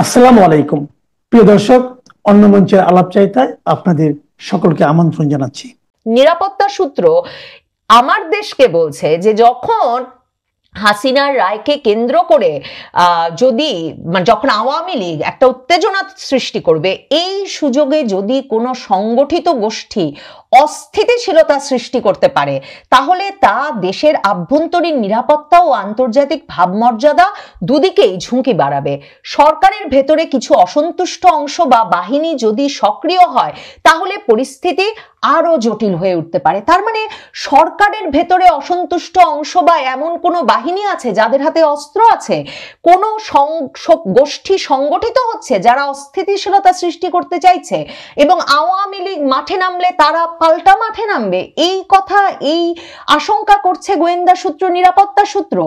আসসালামু আলাইকুম প্রিয় দর্শক, অন্য মঞ্চের আলাপচারিতায় আপনাদের সকলকে আমন্ত্রণ জানাচ্ছি। নিরাপত্তা সূত্র আমার দেশকে বলছে যে যখন হাসিনার রায়কে কেন্দ্র করে যখন আওয়ামী লীগ একটা উত্তেজনা সৃষ্টি করবে, এই সুযোগে যদি কোনো সংগঠিত গোষ্ঠী অস্থিতিশীলতা সৃষ্টি করতে পারে, তাহলে তা দেশের আভ্যন্তরীণ নিরাপত্তা ও আন্তর্জাতিক ভাবমর্যাদা দুদিকেই ঝুঁকি বাড়াবে। সরকারের ভেতরে কিছু অসন্তুষ্ট অংশ বা বাহিনী যদি সক্রিয় হয়, তাহলে পরিস্থিতি আরো জটিল হয়ে উঠতে পারে। তার মানে সরকারের ভেতরে অসন্তুষ্ট অংশ বা এমন কোনো বাহিনী আছে যাদের হাতে অস্ত্র আছে, কোনো গোষ্ঠী সংগঠিত হচ্ছে যারা অস্থিতিশীলতা সৃষ্টি করতে চাইছে, এবং আওয়ামী লীগ মাঠে নামলে তারা পাল্টা মাঠে নামবে, এই কথা, এই আশঙ্কা করছে গোয়েন্দা সূত্র, নিরাপত্তা সূত্র।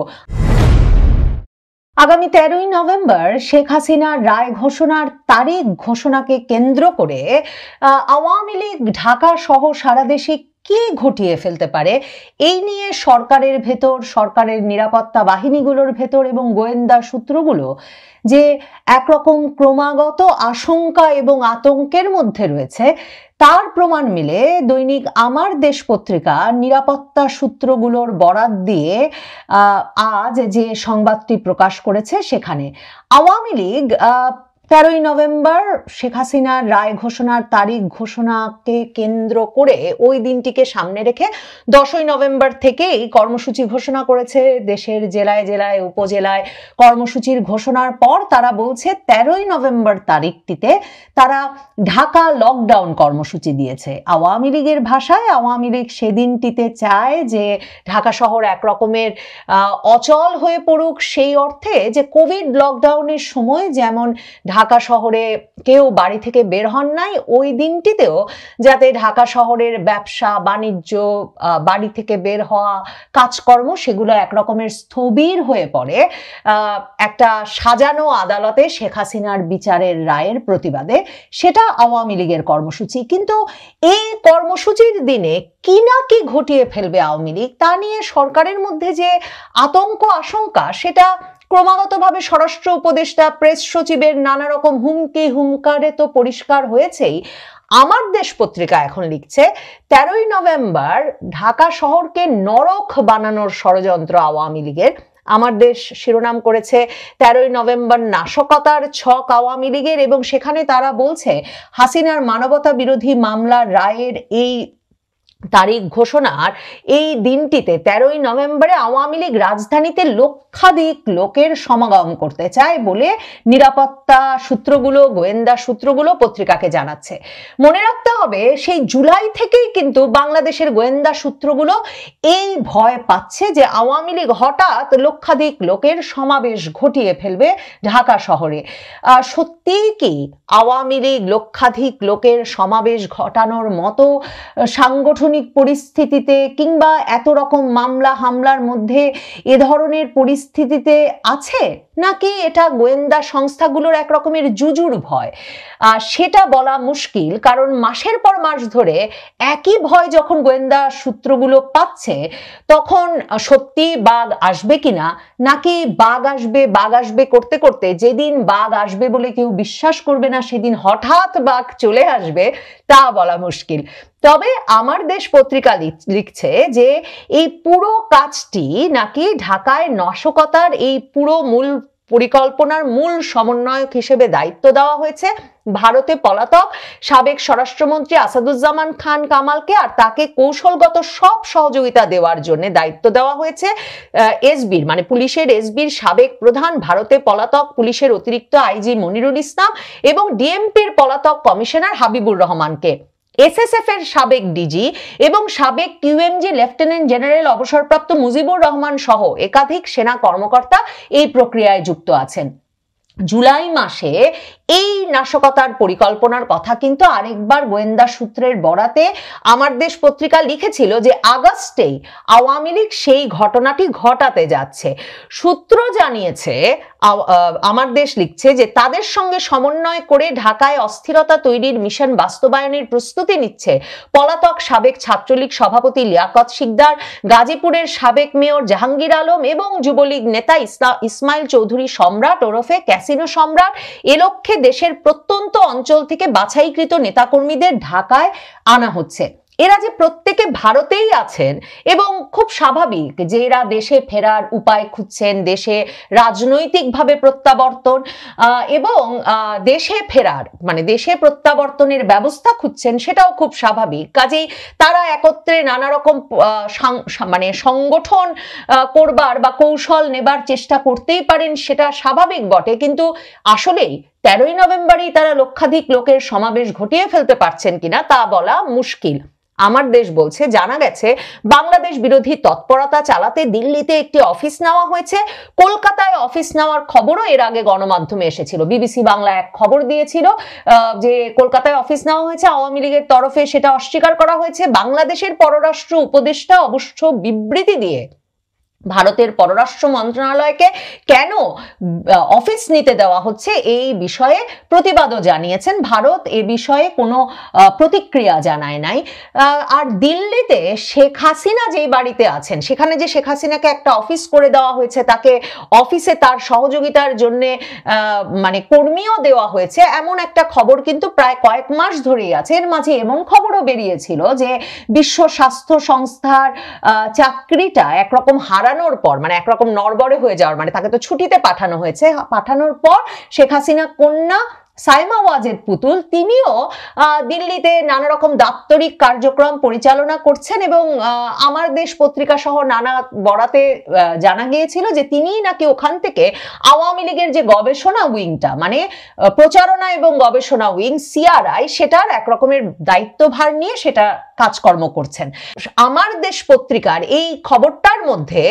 আগামী 13ই নভেম্বর শেখ হাসিনার রায় ঘোষণার তারিখ ঘোষণাকে কেন্দ্র করে আওয়ামী লীগ ঢাকা সহ সারা দেশে কি ঘটিয়ে ফেলতে পারে, এই নিয়ে সরকারের ভেতর, সরকারের নিরাপত্তা বাহিনীগুলোর ভেতর এবং গোয়েন্দা সূত্রগুলো যে একরকম ক্রমাগত আশঙ্কা এবং আতঙ্কের মধ্যে রয়েছে, তার প্রমাণ মিলে দৈনিক আমার দেশ পত্রিকা নিরাপত্তা সূত্রগুলোর বরাত দিয়ে আজ যে সংবাদটি প্রকাশ করেছে, সেখানে আওয়ামী লীগ 13ই নভেম্বর শেখ হাসিনার রায় ঘোষণার তারিখ ঘোষণাকে কেন্দ্র করে ওই দিনটিকে সামনে রেখে 10ই নভেম্বর থেকেই কর্মসূচি ঘোষণা করেছে। দেশের জেলায় জেলায় উপজেলায় কর্মসূচির ঘোষণার পর তারা বলছে 13ই নভেম্বর তারিখটিতে তারা ঢাকা লকডাউন কর্মসূচি দিয়েছে। আওয়ামী লীগের ভাষায় আওয়ামী লীগ সেদিনটিতে চায় যে ঢাকা শহর একরকমের অচল হয়ে পড়ুক, সেই অর্থে যে কোভিড লকডাউনের সময় যেমন ঢাকা শহরে কেউ বাড়ি থেকে বের হন নাই, ওই দিনটিতেও যাতে ঢাকা শহরের ব্যবসা বাণিজ্য, বাড়ি থেকে বের হওয়া কাজকর্ম, সেগুলো একরকমের স্থবির হয়ে পড়ে একটা সাজানো আদালতে শেখ হাসিনার বিচারের রায়ের প্রতিবাদে। সেটা আওয়ামী লীগের কর্মসূচি। কিন্তু এই কর্মসূচির দিনে কি না কি ঘটিয়ে ফেলবে আওয়ামী লীগ, তা নিয়ে সরকারের মধ্যে যে আতঙ্ক আশঙ্কা, সেটা ক্রমাগতভাবে স্বরাষ্ট্র উপদেষ্টা, প্রেস সচিবের নানা রকম হুমকি হুঙ্কারে তো পরিষ্কার হয়েছেই। আমার দেশ পত্রিকা এখন লিখছে 13ই নভেম্বর ঢাকা শহরকে নরক বানানোর ষড়যন্ত্র আওয়ামী লীগের। আমার দেশ শিরোনাম করেছে 13ই নভেম্বর নাশকতার ছক আওয়ামী লীগের, এবং সেখানে তারা বলছে হাসিনার মানবতা বিরোধী মামলার রায়ের এই তারিখ ঘোষণার এই দিনটিতে 13ই নভেম্বরে আওয়ামী লীগ রাজধানীতে লক্ষাধিক লোকের সমাগম করতে চায় বলে নিরাপত্তা সূত্রগুলো, গোয়েন্দা সূত্রগুলো পত্রিকাকে জানাচ্ছে। মনে রাখতে হবে, সেই জুলাই থেকেই কিন্তু বাংলাদেশের গোয়েন্দা সূত্রগুলো এই ভয় পাচ্ছে যে আওয়ামী লীগ হঠাৎ লক্ষাধিক লোকের সমাবেশ ঘটিয়ে ফেলবে ঢাকা শহরে। সত্যিই কি আওয়ামী লীগ লক্ষাধিক লোকের সমাবেশ ঘটানোর মতো সাংগঠনিক পরিস্থিতিতে কিংবা এত রকম মামলা হামলার মধ্যে এ ধরনের পরিস্থিতিতে আছে, নাকি এটা গোয়েন্দা সংস্থাগুলোর এক রকমের জুজুর ভয়, সেটা বলা মুশকিল। কারণ মাসের পর মাস ধরে একই ভয় যখন গোয়েন্দা সূত্রগুলো পাচ্ছে, তখন সত্যি বাঘ আসবে কিনা, নাকি বাঘ আসবে করতে করতে যেদিন বাঘ আসবে বলে কেউ বিশ্বাস করবে না, সেদিন হঠাৎ বাঘ চলে আসবে, তা বলা মুশকিল। তবে আমার দেশ পত্রিকা লিখছে যে এই পুরো কাজটি নাকি ঢাকায় নাশকতার এই পুরো মূল পরিকল্পনার মূল সমন্বয়ক হিসেবে দায়িত্ব দেওয়া হয়েছে ভারতে পলাতক সাবেক স্বরাষ্ট্রমন্ত্রী আসাদুজ্জামান খান কামালকে, আর তাকে কৌশলগত সব সহযোগিতা দেওয়ার জন্য দায়িত্ব দেওয়া হয়েছে এসবির, মানে পুলিশের এসবির সাবেক প্রধান, ভারতে পলাতক পুলিশের অতিরিক্ত আইজি মনিরুল ইসলাম এবং ডিএমপির পলাতক কমিশনার হাবিবুর রহমানকে। এসএসএফ এর সাবেক ডিজি এবং সাবেক কিউএমজি লেফটেন্যান্ট জেনারেল অবসরপ্রাপ্ত মুজিবুর রহমান সহ একাধিক সেনা কর্মকর্তা এই প্রক্রিয়ায় যুক্ত আছেন। জুলাই মাসে এই নাশকতার পরিকল্পনার কথা কিন্তু আরেকবার গোয়েন্দা সূত্রের বরাতে আমার দেশ পত্রিকা লিখেছিল যে আগস্টেই আওয়ামী লীগ সেই ঘটনাটি ঘটাতে যাচ্ছে। সূত্র জানিয়েছে, আমার দেশ লিখছে যে তাদের সঙ্গে সমন্বয় করে ঢাকায় অস্থিরতা তৈরির মিশন বাস্তবায়নের প্রস্তুতি নিচ্ছে পলাতক সাবেক ছাত্রলীগ সভাপতি লিয়াকত শিকদার, গাজীপুরের সাবেক মেয়র জাহাঙ্গীর আলম এবং যুবলীগ নেতা ইসমাইল চৌধুরী সম্রাট ওরফে ক্যাসিনো সম্রাট। এ লক্ষ্যে দেশের প্রত্যন্ত অঞ্চল থেকে বাছাইকৃত নেতাকর্মীদের ঢাকায় আনা হচ্ছে। এরা যে প্রত্যেকে ভারতেই আছেন এবং খুব স্বাভাবিক যে এরা দেশে ফেরার উপায় খুঁজছেন, দেশে রাজনৈতিকভাবে প্রত্যাবর্তন এবং দেশে ফেরার মানে দেশে প্রত্যাবর্তনের ব্যবস্থা খুঁজছেন, সেটাও খুব স্বাভাবিক। কাজেই তারা একত্রে নানা রকম মানে সংগঠন করবার বা কৌশল নেবার চেষ্টা করতেই পারেন, সেটা স্বাভাবিক বটে। কিন্তু আসলেই 13ই নভেম্বরই তারা লক্ষাধিক লোকের সমাবেশ ঘটিয়ে ফেলতে পারছেন কিনা তা বলা মুশকিল। আমার দেশ বলছে, জানা গেছে বাংলাদেশ বিরোধী তৎপরতা চালাতে দিল্লিতে একটি অফিস নেওয়া হয়েছে। কলকাতায় অফিস নেওয়ার খবরও এর আগে গণমাধ্যমে এসেছিল। বিবিসি বাংলা এক খবর দিয়েছিল যে কলকাতায় অফিস নেওয়া হয়েছে, আওয়ামী লীগের তরফে সেটা অস্বীকার করা হয়েছে। বাংলাদেশের পররাষ্ট্র উপদেষ্টা অবশ্য বিবৃতি দিয়ে ভারতের পররাষ্ট্র মন্ত্রণালয়কে কেন অফিস নিতে দেওয়া হচ্ছে এই বিষয়ে প্রতিবাদও জানিয়েছেন। ভারত এ বিষয়ে কোনো প্রতিক্রিয়া জানায় নাই। আর দিল্লিতে শেখ হাসিনা যেই বাড়িতে আছেন, সেখানে যে শেখ হাসিনাকে একটা অফিস করে দেওয়া হয়েছে, তাকে অফিসে তার সহযোগিতার জন্য মানে কর্মীও দেওয়া হয়েছে, এমন একটা খবর কিন্তু প্রায় কয়েক মাস ধরেই আছে। এর মাঝে এমন খবরও বেরিয়েছিল যে বিশ্ব স্বাস্থ্য সংস্থার চাকরিটা একরকম হারানোর পর, মানে একরকম নড়বড়ে হয়ে যাওয়ার, মানে তাকে তো ছুটিতে পাঠানো হয়েছে, পাঠানোর পর শেখ হাসিনা কন্যা সাইমা ওয়াজেদ পুতুল তিনিও দিল্লিতে নানা রকম দাপ্তরিক কার্যক্রম পরিচালনা করছেন এবং আমার দেশ পত্রিকা সহ নানা বরাতে জানা গিয়েছিল যে তিনিই নাকি ওখান থেকে আওয়ামী লীগের যে গবেষণা উইংটা, মানে প্রচারণা এবং গবেষণা উইং সিআরআই, সেটার একরকমের দায়িত্বভার নিয়ে সেটা কাজকর্ম করছেন। আমার দেশ পত্রিকার এই খবরটার মধ্যে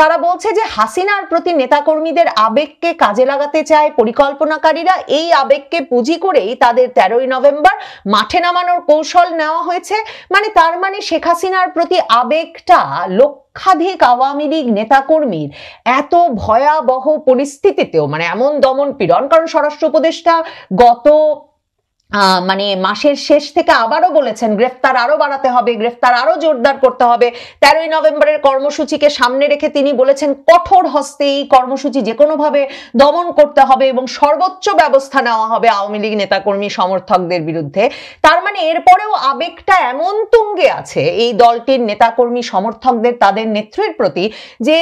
তারা বলছে যে হাসিনার প্রতি নেতাকর্মীদের আবেগকে কাজে লাগাতে চায় পরিকল্পনাকারীরা। এই আবেগকে পুঁজি করেই তাদের 13ই নভেম্বর মাঠে নামানোর কৌশল নেওয়া হয়েছে। মানে তার মানে শেখ হাসিনার প্রতি আবেগটা লক্ষাধিক আওয়ামী লীগ নেতাকর্মীর এত ভয়াবহ পরিস্থিতিতেও, মানে এমন দমন পীড়ন, কারণ স্বরাষ্ট্র উপদেষ্টা গত মানে মাসের শেষ থেকে আবারও বলেছেন গ্রেফতার আরো বাড়াতে হবে, গ্রেফতার আরো জোরদার করতে হবে। 13ই নভেম্বরের কর্মসূচিকে সামনে রেখে তিনি বলেছেন কঠোর হস্তে এই কর্মসূচি যে কোনো ভাবে দমন করতে হবে এবং সর্বোচ্চ ব্যবস্থা নেওয়া হবে আওয়ামী লীগ নেতাকর্মী সমর্থকদের বিরুদ্ধে। তার মানে এরপরেও আবেগটা এমন তুঙ্গে আছে এই দলটির নেতাকর্মী সমর্থকদের, তাদের নেত্রীর প্রতি, যে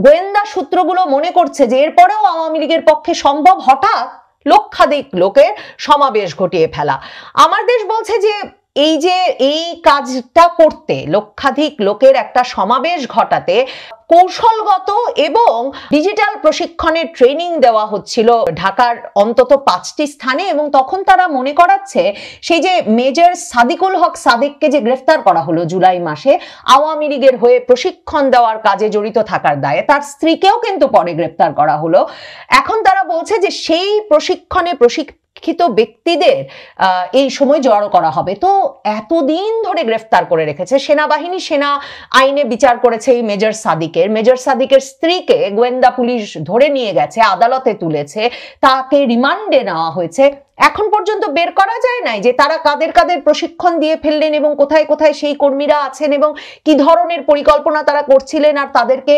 গোয়েন্দা সূত্রগুলো মনে করছে যে এরপরেও আওয়ামী লীগের পক্ষে সম্ভব হঠাৎ লক্ষাধিক লোকের সমাবেশ ঘটিয়ে ফেলা। আমার দেশ বলছে যে এই কাজটা করতে, লক্ষাধিক লোকের একটা সমাবেশ ঘটাতে কৌশলগত এবং ডিজিটাল প্রশিক্ষণের ট্রেনিং দেওয়া হচ্ছিল ঢাকার অন্তত 5টি স্থানে। এবং তখন তারা মনে করাচ্ছে সেই যে মেজর সাদিকুল হক সাদেককে যে গ্রেফতার করা হলো জুলাই মাসে আওয়ামী লীগের হয়ে প্রশিক্ষণ দেওয়ার কাজে জড়িত থাকার দায়ে, তার স্ত্রীকেও কিন্তু পরে গ্রেফতার করা হলো। এখন তারা বলছে যে সেই প্রশিক্ষণে ব্যক্তিদের এই সময় জড়ো করা হবে। তো এতদিন ধরে গ্রেফতার করে রেখেছে সেনাবাহিনী, সেনা আইনে বিচার করেছে এই মেজর সাদিকের স্ত্রীকে গোয়েন্দা পুলিশ ধরে নিয়ে গেছে, আদালতে তুলেছে, তাকে রিমান্ডে নেওয়া হয়েছে। এখন পর্যন্ত বের করা যায় নাই যে তারা কাদের কাদের প্রশিক্ষণ দিয়ে ফেললেন এবং কোথায় কোথায় সেই কর্মীরা আছেন এবং কি ধরনের পরিকল্পনা তারা করছিলেন, আর তাদেরকে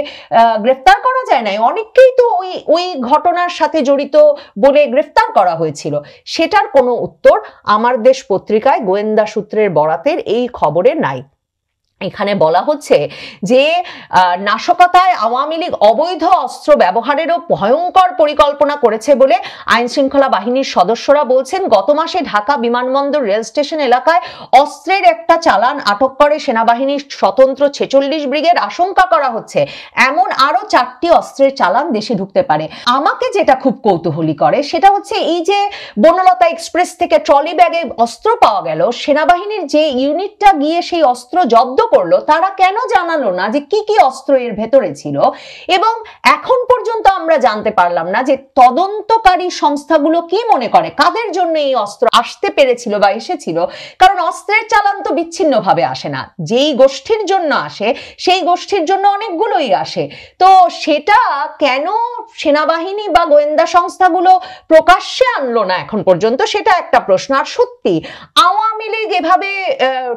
গ্রেফতার করা যায় নাই। অনেককেই তো ওই ঘটনার সাথে জড়িত বলে গ্রেফতার করা হয়েছিল। সেটার কোনো উত্তর আমার দেশ পত্রিকায় গোয়েন্দা সূত্রের বরাতের এই খবরে নাই। এখানে বলা হচ্ছে যে নাশকতায় আওয়ামী লীগ অবৈধ অস্ত্র ব্যবহারেরও ভয়ঙ্কর পরিকল্পনা করেছে বলে আইন শৃঙ্খলা বাহিনীর সদস্যরা বলছেন। গত মাসে ঢাকা বিমানবন্দর রেল স্টেশন এলাকায় অস্ত্রের একটা চালান আটক করে সেনাবাহিনীর স্বতন্ত্র 46 ব্রিগেড। আশঙ্কা করা হচ্ছে এমন আরো 4টি অস্ত্রের চালান দেশে ঢুকতে পারে। আমাকে যেটা খুব কৌতূহলী করে সেটা হচ্ছে এই যে বনলতা এক্সপ্রেস থেকে ট্রলি ব্যাগে অস্ত্র পাওয়া গেল, সেনাবাহিনীর যে ইউনিটটা গিয়ে সেই অস্ত্র জব্দ করলো, তারা কেন জানালো না যে কি কি অস্ত্র এর ভেতরে ছিল? এবং এখন পর্যন্ত আমরা জানতে পারলাম না যে তদন্তকারী সংস্থাগুলো কি মনে করে কাদের জন্য এই অস্ত্র আসতে পেরেছিল বা এসেছিল। কারণ অস্ত্রের চালান তো বিচ্ছিন্নভাবে আসে না, যেই গোষ্ঠীর জন্য আসে সেই গোষ্ঠীর জন্য অনেকগুলোই আসে। তো সেটা কেন সেনাবাহিনী বা গোয়েন্দা সংস্থাগুলো প্রকাশ্যে আনলো না এখন পর্যন্ত, সেটা একটা প্রশ্ন। আর সত্যি আওয়ামী লীগ এভাবে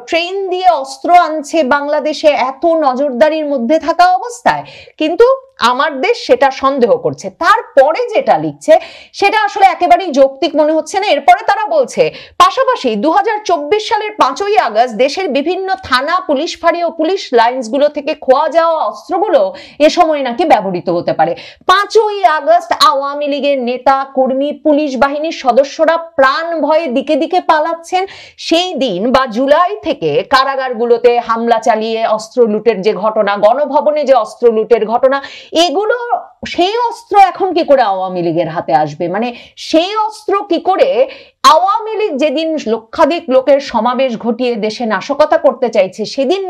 ট্রেন দিয়ে অস্ত্র আনছে বাংলাদেশে এত নজরদারির মধ্যে থাকা অবস্থায়, কিন্তু আমার দেশ সেটা সন্দেহ করছে। তারপরে যেটা লিখছে সেটা আসলে একেবারেই যৌক্তিক মনে হচ্ছে না। এরপরে তারা বলছে পাশাপাশি 2024 সালের 5ই আগস্ট দেশের বিভিন্ন থানা, পুলিশ ফাঁড়ি ও পুলিশ লাইন্সগুলো থেকে খোয়া যাওয়া অস্ত্রগুলো এ সময় নাকি ব্যবহৃত হতে পারে। 5ই আগস্ট আওয়ামী লীগের নেতা কর্মী, পুলিশ বাহিনীর সদস্যরা প্রাণ ভয়ে দিকে দিকে পালাচ্ছেন। সেই দিন বা জুলাই থেকে কারাগারগুলোতে হামলা চালিয়ে অস্ত্র লুটের যে ঘটনা, গণভবনে যে অস্ত্র লুটের ঘটনা, এগুলো, সেই অস্ত্র এখন কি করে আওয়ামী লীগের হাতে আসবে? মানে সেই অস্ত্র কি করে আওয়ামী লীগ যেদিন লক্ষাধিক লোকের সমাবেশ ঘটিয়ে দেশে নাশকতা করতে চাইছে সেদিন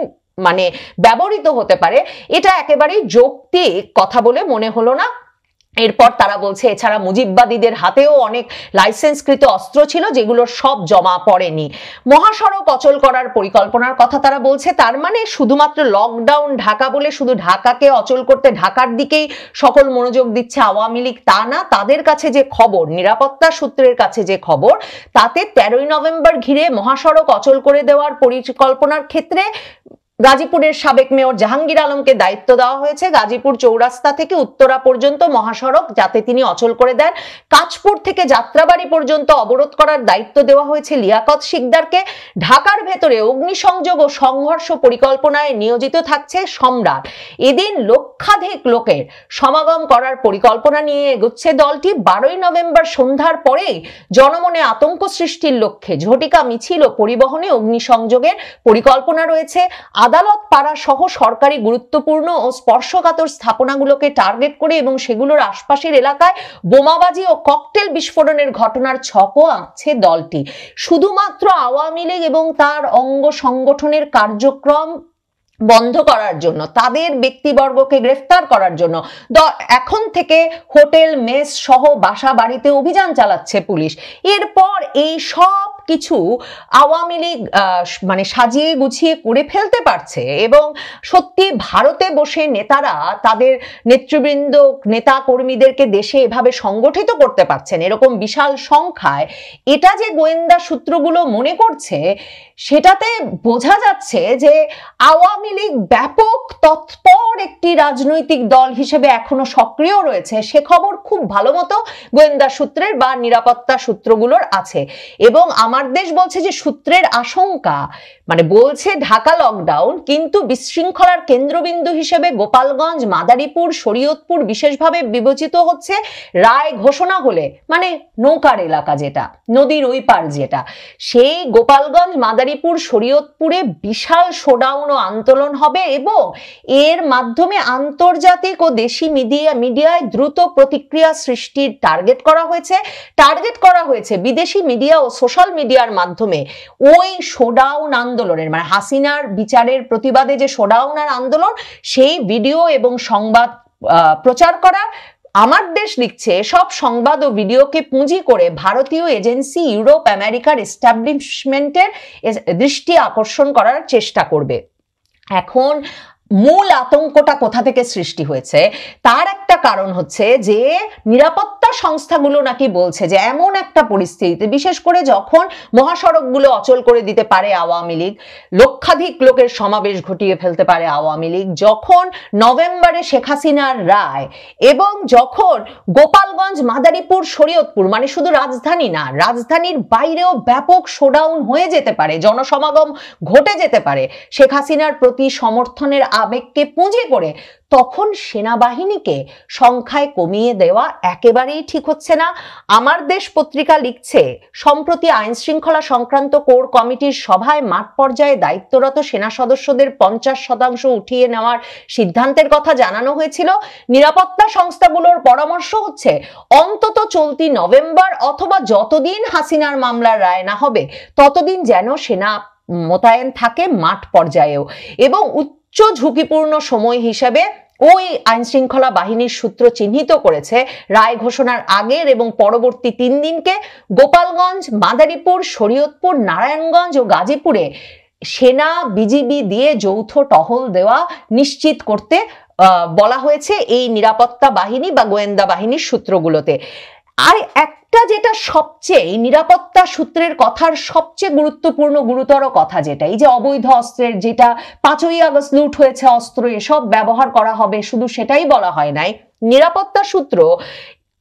মানে ব্যবহৃত হতে পারে? এটা একেবারেই যৌক্তিক কথা বলে মনে হলো না। এরপর তারা বলছে এছাড়া মুজিববাদীদের হাতেও অনেক লাইসেন্সকৃত অস্ত্র ছিল যেগুলো সব জমা পড়েনি। মহাসড়ক অচল করার পরিকল্পনার কথা তারা বলছে। তার মানে শুধুমাত্র লকডাউন ঢাকা বলে শুধু ঢাকাকে অচল করতে ঢাকার দিকেই সকল মনোযোগ দিচ্ছে আওয়ামী লীগ তা না। তাদের কাছে যে খবর, নিরাপত্তা সূত্রের কাছে যে খবর, তাতে 13ই নভেম্বর ঘিরে মহাসড়ক অচল করে দেওয়ার পরিকল্পনার ক্ষেত্রে গাজীপুরের সাবেক মেয়র জাহাঙ্গীর আলমকে দায়িত্ব দেওয়া হয়েছে। গাজীপুর চৌরাস্তা থেকে উত্তরা পর্যন্ত মহাসড়ক যাতে তিনি অচল করে দেন। কাঁচপুর থেকে যাত্রাবাড়ি পর্যন্ত অবরোধ করার দায়িত্ব দেওয়া হয়েছে লিয়াকত শিকদারকে। ঢাকার ভেতরে অগ্নিসংযোগ ও সংঘর্ষ পরিকল্পনায় নিয়োজিত থাকছে সম্রাট। এদিন লক্ষাধিক লোকের সমাগম করার পরিকল্পনা নিয়ে এগোচ্ছে দলটি। 12ই নভেম্বর সন্ধ্যার পরেই জনমনে আতঙ্ক সৃষ্টির লক্ষ্যে ঝটিকা মিছিল ও পরিবহনে অগ্নিসংযোগের পরিকল্পনা রয়েছে। আদালত পাড়া সহ সরকারি গুরুত্বপূর্ণ ও স্পর্শকাতর স্থাপনাগুলোকে টার্গেট করে এবং সেগুলোর আশপাশের এলাকায় বোমাবাজি ও ককটেল বিস্ফোরণের ঘটনার ছকও আঁকছে দলটি। শুধুমাত্র আওয়ামী লীগ এবং তার অঙ্গ সংগঠনের কার্যক্রম বন্ধ করার জন্য, তাদের ব্যক্তিবর্গকে গ্রেফতার করার জন্য এখন থেকে হোটেল, মেস সহ বাসা বাড়িতে অভিযান চালাচ্ছে পুলিশ। এরপর এই সব কিছু আওয়ামী লীগ মানে সাজিয়ে গুছিয়ে করে ফেলতে পারছে এবং সত্যি ভারতে বসে নেতারা তাদের নেতৃবৃন্দ, নেতা কর্মীদেরকে দেশে এভাবে সংগঠিত করতে পারছেন এরকম বিশাল সংখ্যায়। এটা যে গোয়েন্দা সূত্রগুলো মনে করছে সেটাতে বোঝা যাচ্ছে যে আওয়ামী লীগ ব্যাপক তৎপর একটি রাজনৈতিক দল হিসেবে এখনো সক্রিয় রয়েছে, সে খবর খুব ভালো মতো গোয়েন্দা সূত্রের বা নিরাপত্তা সূত্রগুলোর আছে। এবং আমার দেশ বলছে যে সূত্রের আশঙ্কা, মানে বলছে ঢাকা লকডাউন, কিন্তু বিশৃঙ্খলার কেন্দ্রবিন্দু হিসেবে গোপালগঞ্জ, মাদারীপুর, শরীয়তপুর বিশেষভাবে বিবেচিত হচ্ছে। রায় ঘোষণা হলে, মানে নৌকার এলাকা যেটা, নদীর ওই পার যেটা, সেই গোপালগঞ্জ, মাদারীপুর, শরীয়তপুরে বিশাল শোডাউন ও আন্দোলন হবে এবং এর মাধ্যমে আন্তর্জাতিক ও দেশি মিডিয়ায় দ্রুত প্রতিক্রিয়া সৃষ্টির টার্গেট করা হয়েছে বিদেশি মিডিয়া ও সোশ্যাল মিডিয়ার মাধ্যমে ওই শোডাউন আন্দোলনের, মানে হাসিনার বিচারের প্রতিবাদে যে শোডাউন আর আন্দোলন, সেই ভিডিও এবং সংবাদ প্রচার করা। আমার দেশ লিখছে সব সংবাদ ও ভিডিওকে পুঁজি করে ভারতীয় এজেন্সি ইউরোপ আমেরিকার এস্টাবলিশমেন্টের দৃষ্টি আকর্ষণ করার চেষ্টা করবে। এখন মূল আতঙ্কটা কোথা থেকে সৃষ্টি হয়েছে তার একটা কারণ হচ্ছে যে নিরাপত্তা সংস্থাগুলো নাকি বলছে যে এমন একটা পরিস্থিতিতে, বিশেষ করে যখন মহাসড়কগুলো অচল করে দিতে পারে আওয়ামী লীগ, লক্ষাধিক লোকের সমাবেশ ঘটিয়ে ফেলতে পারে আওয়ামী লীগ, যখন নভেম্বরে শেখ হাসিনার রায় এবং যখন গোপালগঞ্জ, মাদারীপুর, শরীয়তপুর, মানে শুধু রাজধানী না, রাজধানীর বাইরেও ব্যাপক শোডাউন হয়ে যেতে পারে, জনসমাগম ঘটে যেতে পারে শেখ হাসিনার প্রতি সমর্থনের আবেগকে পুঁজি করে, তখন সেনাবাহিনীকে সংখ্যায় কমিয়ে দেওয়া একেবারেই ঠিক হচ্ছে না। আমার দেশ পত্রিকা লিখছে সম্প্রতি আইন শৃঙ্খলা সংক্রান্ত কোর কমিটির সভায় মাঠ পর্যায়ে দায়িত্বরত সেনা সদস্যদের 50% উঠিয়ে নেওয়ার সিদ্ধান্তের কথা জানানো হয়েছিল। নিরাপত্তা সংস্থাগুলোর পরামর্শ হচ্ছে অন্তত চলতি নভেম্বর অথবা যতদিন হাসিনার মামলার রায় না হবে ততদিন যেন সেনা মোতায়েন থাকে মাঠ পর্যায়েও, এবং উচ্চ ঝুঁকিপূর্ণ সময় হিসেবে ওই আইন শৃঙ্খলা বাহিনীর সূত্র চিহ্নিত করেছে রায় ঘোষণার আগের এবং পরবর্তী 3 দিনকে গোপালগঞ্জ, মাদারীপুর, শরীয়তপুর, নারায়ণগঞ্জ ও গাজীপুরে সেনা বিজিবি দিয়ে যৌথ টহল দেওয়া নিশ্চিত করতে বলা হয়েছে এই নিরাপত্তা বাহিনী বা গোয়েন্দা বাহিনীর সূত্রগুলোতে। আর একটা যেটা সবচেয়ে নিরাপত্তা সূত্রের কথার সবচেয়ে গুরুতর কথা, যেটা এই যে অবৈধ অস্ত্রের, যেটা 5ই আগস্ট লুট হয়েছে অস্ত্র, এসব ব্যবহার করা হবে, শুধু সেটাই বলা হয় নাই, নিরাপত্তা সূত্র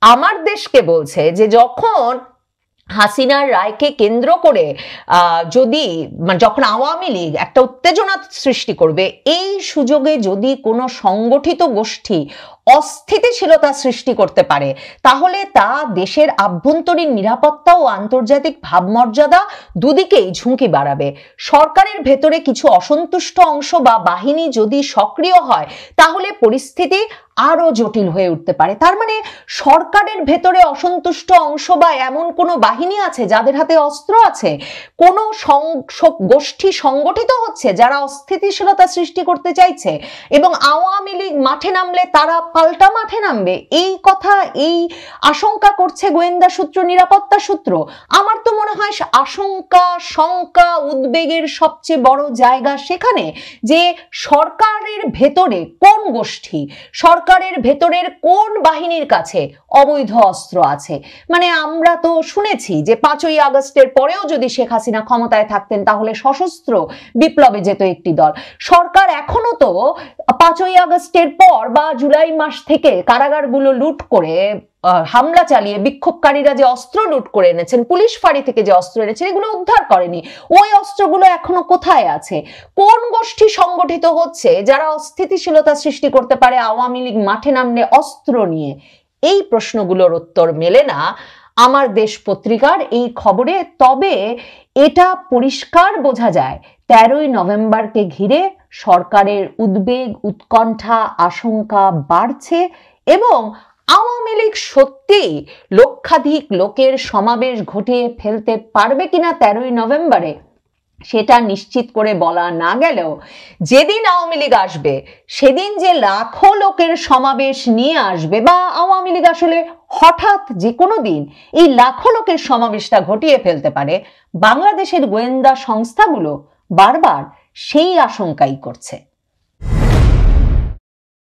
আমার দেশকে বলছে যে যখন হাসিনার রায়কে কেন্দ্র করে যখন আওয়ামী লীগ একটা উত্তেজনা সৃষ্টি করবে, এই সুযোগে যদি কোনো সংগঠিত গোষ্ঠী অস্থিতিশীলতা সৃষ্টি করতে পারে, তাহলে তা দেশের আভ্যন্তরীণ নিরাপত্তা ও আন্তর্জাতিক ভাবমর্যাদা দুদিকেই ঝুঁকি বাড়াবে। সরকারের ভেতরে কিছু অসন্তুষ্ট অংশ বা বাহিনী যদি সক্রিয় হয়, তাহলে পরিস্থিতি আরো জটিল হয়ে উঠতে পারে। তার মানে সরকারের ভেতরে অসন্তুষ্ট অংশ বা এমন কোনো বাহিনী আছে যাদের হাতে অস্ত্র আছে, কোনো গোষ্ঠী সংগঠিত হচ্ছে যারা অস্থিতিশীলতা সৃষ্টি করতে চাইছে, এবং আওয়ামী লীগ মাঠে নামলে তারা পাল্টা মাঠে নামবে, এই কথা, এই আশঙ্কা করছে গোয়েন্দা সূত্র, নিরাপত্তা সূত্র। আমার তো মনে হয় আশঙ্কা, শঙ্কা, উদ্বেগের সবচেয়ে বড় জায়গা সেখানে, যে সরকারের ভেতরে কোন গোষ্ঠী, সরকারের ভেতরের কোন বাহিনীর কাছে অবৈধ অস্ত্র আছে। মানে আমরা তো শুনেছি যে 5ই আগস্টের পরেও যদি শেখ হাসিনা ক্ষমতায় থাকতেন, তাহলে সশস্ত্র বিপ্লবে যেত একটি দল। সরকার এখনো তো 5ই আগস্টের পর বা জুলাই মাস থেকে কারাগারগুলো লুট করে, হামলা চালিয়ে বিক্ষোভকারীরা যে অস্ত্র লুট করে এনেছেন, পুলিশ ফাঁড়ি থেকে যে অস্ত্র এনেছেন, এগুলো উদ্ধার করেনি। ওই অস্ত্রগুলো এখনো কোথায় আছে? কোন গোষ্ঠী সংগঠিত হচ্ছে যারা অস্থিতিশীলতা সৃষ্টি করতে পারে আওয়ামী লীগ মাঠে নামলে অস্ত্র নিয়ে? এই প্রশ্নগুলোর উত্তর মেলে না আমার দেশ পত্রিকার এই খবরে। তবে এটা পরিষ্কার বোঝা যায় 13ই নভেম্বরকে ঘিরে সরকারের উদ্বেগ, উৎকণ্ঠা, আশঙ্কা বাড়ছে, এবং আওয়ামী লীগ সত্যি লক্ষাধিক লোকের সমাবেশ ঘটিয়ে ফেলতে পারবে কিনা 13ই নভেম্বরে, সেটা নিশ্চিত করে বলা না গেলেও, যেদিন আওয়ামী লীগ আসবে সেদিন যে লাখো লোকের সমাবেশ নিয়ে আসবে, বা আওয়ামী লীগ আসলে হঠাৎ যে কোনো দিন এই লাখো লোকের সমাবেশটা ঘটিয়ে ফেলতে পারে, বাংলাদেশের গোয়েন্দা সংস্থাগুলো বারবার সেই আশঙ্কাই করছে।